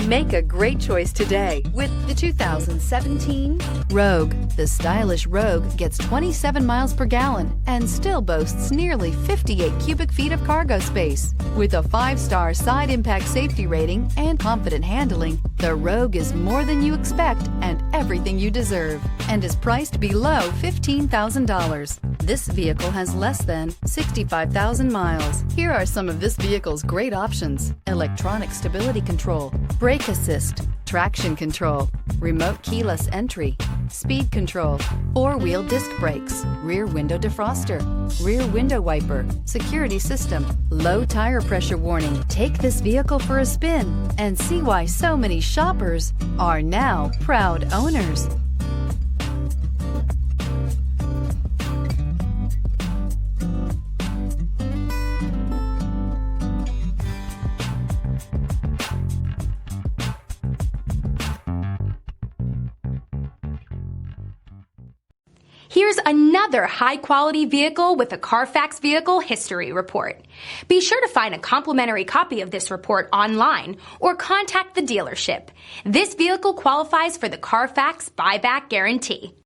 Make a great choice today with the 2017 Rogue. The stylish Rogue gets 27 miles per gallon and still boasts nearly 58 cubic feet of cargo space. With a 5-star side impact safety rating and confident handling, the Rogue is more than you expect and everything you deserve, and is priced below $15,000. This vehicle has less than 65,000 miles. Here are some of this vehicle's great options: electronic stability control, brake assist, traction control, remote keyless entry, speed control, 4-wheel disc brakes, rear window defroster, rear window wiper, security system, low tire pressure warning. Take this vehicle for a spin and see why so many shoppers are now proud owners. Here's another high-quality vehicle with a Carfax Vehicle History Report. Be sure to find a complimentary copy of this report online or contact the dealership. This vehicle qualifies for the Carfax Buyback Guarantee.